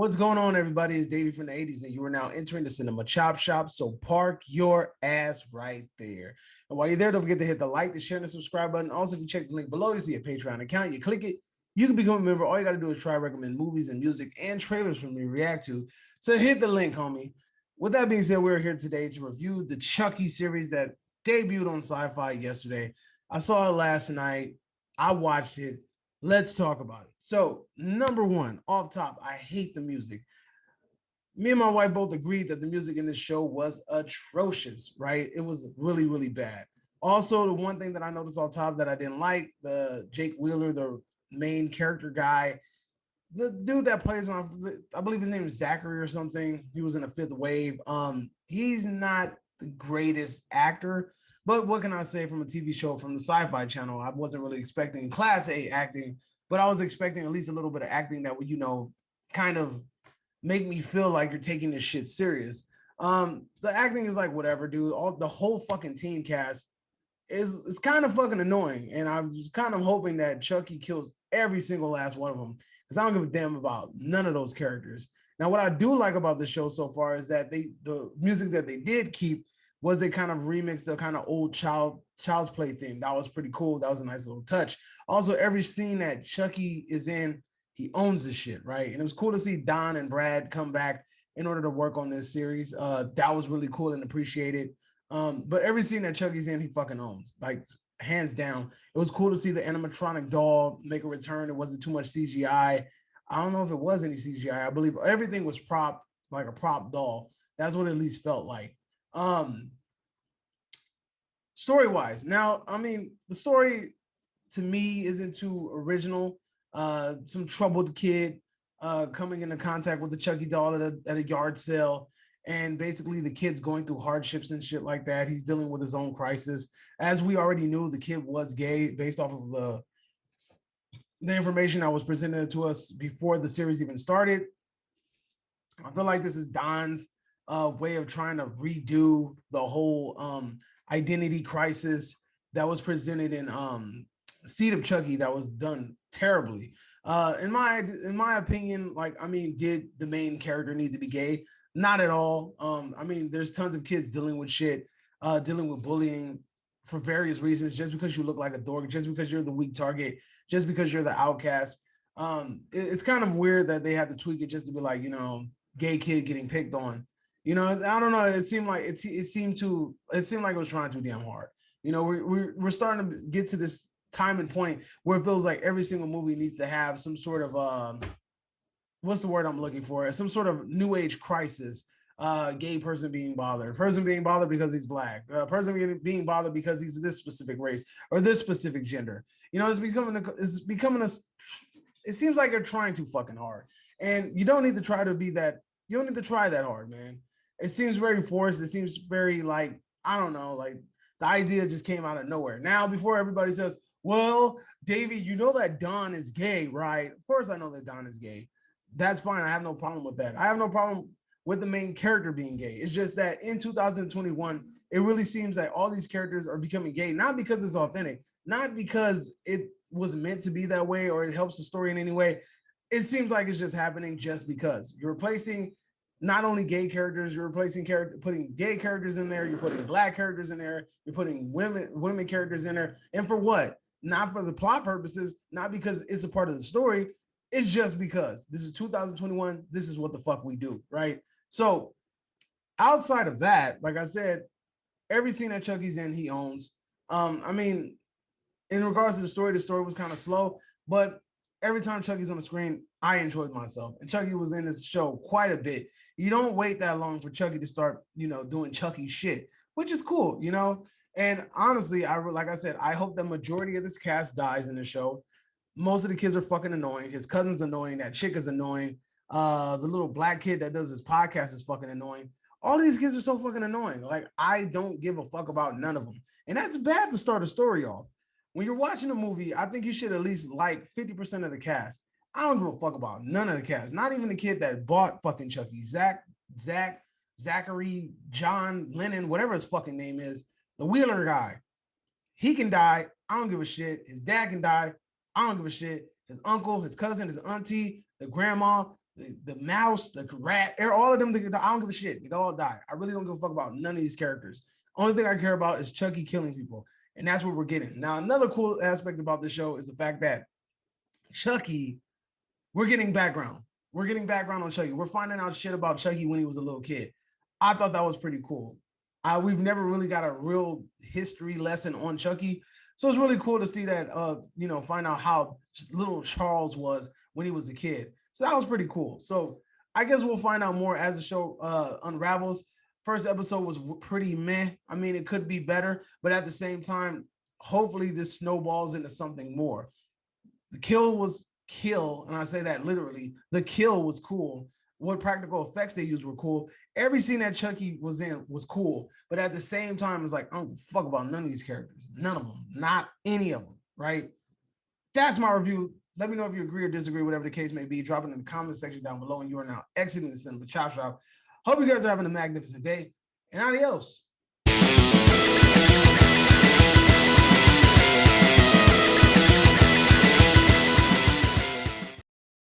What's going on, everybody? It's Davey from the 80s, and you are now entering the Cinema Chop Shop. So park your ass right there. And while you're there, don't forget to hit the like, the share, and the subscribe button. Also, if you check the link below, you see a Patreon account. You click it, you can become a member. All you got to do is try recommend movies and music and trailers for me to react to. So hit the link, homie. With that being said, we're here today to review the Chucky series that debuted on Sci-Fi yesterday. I saw it last night. I watched it. Let's talk about it. So, number one, off top, I hate the music. Me and my wife both agreed that the music in this show was atrocious, right? It was really, really bad. Also, the one thing that I noticed off top that I didn't like, the Jake Wheeler, the main character guy, the dude that plays my, I believe his name is Zachary or something. He was in a Fifth Wave. He's not the greatest actor, but what can I say from a TV show from the Sci-Fi Channel? I wasn't really expecting Class A acting, but I was expecting at least a little bit of acting that would, kind of make me feel like you're taking this shit serious. The acting is like whatever, dude. The whole fucking team cast is kind of fucking annoying, and I was kind of hoping that Chucky kills every single last one of them because I don't give a damn about none of those characters. Now, what I do like about the show so far is that the music that they did keep was they kind of remixed the kind of old child's play theme. That was pretty cool. That was a nice little touch. Also, every scene that Chucky is in, he owns this shit, right? And it was cool to see Don and Brad come back in order to work on this series. That was really cool and appreciated. But every scene that Chucky's in, he fucking owns, like hands down. It was cool to see the animatronic doll make a return. It wasn't too much CGI. I don't know if it was any CGI. I believe everything was like a prop doll. That's what it at least felt like. Story-wise, now, I mean, the story to me isn't too original. Some troubled kid coming into contact with the Chucky doll at a yard sale, and basically the kid's going through hardships and shit like that. He's dealing with his own crisis. As we already knew, the kid was gay based off of the information that was presented to us before the series even started. I feel like this is Don's way of trying to redo the whole identity crisis that was presented in Seed of Chucky that was done terribly. In my opinion, like, I mean, did the main character need to be gay? Not at all. I mean, there's tons of kids dealing with shit, dealing with bullying for various reasons. Just because you look like a dork, just because you're the weak target, just because you're the outcast. It's kind of weird that they had to tweak it just to be like, gay kid getting picked on. I don't know. It seemed like it seemed like it was trying too damn hard. We're starting to get to this time and point where it feels like every single movie needs to have some sort of what's the word I'm looking for? Some sort of new age crisis. Gay person being bothered, person being bothered because he's black, person being bothered because he's this specific race or this specific gender. It's becoming a. It seems like you're trying too fucking hard, and you don't need to try to be that. You don't need to try that hard, man. It seems very forced. It seems very like, I don't know, like the idea just came out of nowhere. Now, before everybody says, well, Davey, you know that Don is gay, right? Of course I know that Don is gay. That's fine. I have no problem with that. I have no problem with the main character being gay. It's just that in 2021, it really seems that all these characters are becoming gay, not because it's authentic, not because it was meant to be that way or it helps the story in any way. It seems like it's just happening just because. You're replacing not only gay characters, you're putting gay characters in there, you're putting black characters in there, you're putting women characters in there. And for what? Not for the plot purposes, not because it's a part of the story. It's just because this is 2021. This is what the fuck we do, right? So outside of that, like I said, every scene that Chucky's in, he owns. I mean, in regards to the story was kind of slow, but every time Chucky's on the screen, I enjoyed myself. And Chucky was in this show quite a bit. You don't wait that long for Chucky to start, doing Chucky shit, which is cool, And honestly, like I said, I hope the majority of this cast dies in the show. Most of the kids are fucking annoying. His cousin's annoying. That chick is annoying. The little black kid that does his podcast is fucking annoying. All these kids are so fucking annoying. Like, I don't give a fuck about none of them. And that's bad to start a story off. When you're watching a movie, I think you should at least like 50% of the cast. I don't give a fuck about none of the cast. Not even the kid that bought fucking Chucky. Zachary, John, Lennon, whatever his fucking name is. The Wheeler guy. He can die. I don't give a shit. His dad can die. I don't give a shit. His uncle, his cousin, his auntie, the grandma, the mouse, the rat, all of them, I don't give a shit. They all die. I really don't give a fuck about none of these characters. Only thing I care about is Chucky killing people. And that's what we're getting. Now, another cool aspect about the show is the fact that Chucky, we're getting background. We're getting background on Chucky. We're finding out shit about Chucky when he was a little kid. I thought that was pretty cool. We've never really got a real history lesson on Chucky. So it's really cool to see that, find out how little Charles was when he was a kid. So that was pretty cool. So I guess we'll find out more as the show unravels. First episode was pretty meh. I mean, it could be better, but at the same time, hopefully this snowballs into something more. The kill was kill, and I say that literally. The kill was cool. What practical effects they used were cool. Every scene that Chucky was in was cool, but at the same time, it's like, I don't fuck about none of these characters. None of them. Not any of them, right? That's my review. Let me know if you agree or disagree, whatever the case may be. Drop it in the comment section down below, and you are now exiting the Cinema Chop Shop. Hope you guys are having a magnificent day, and adios.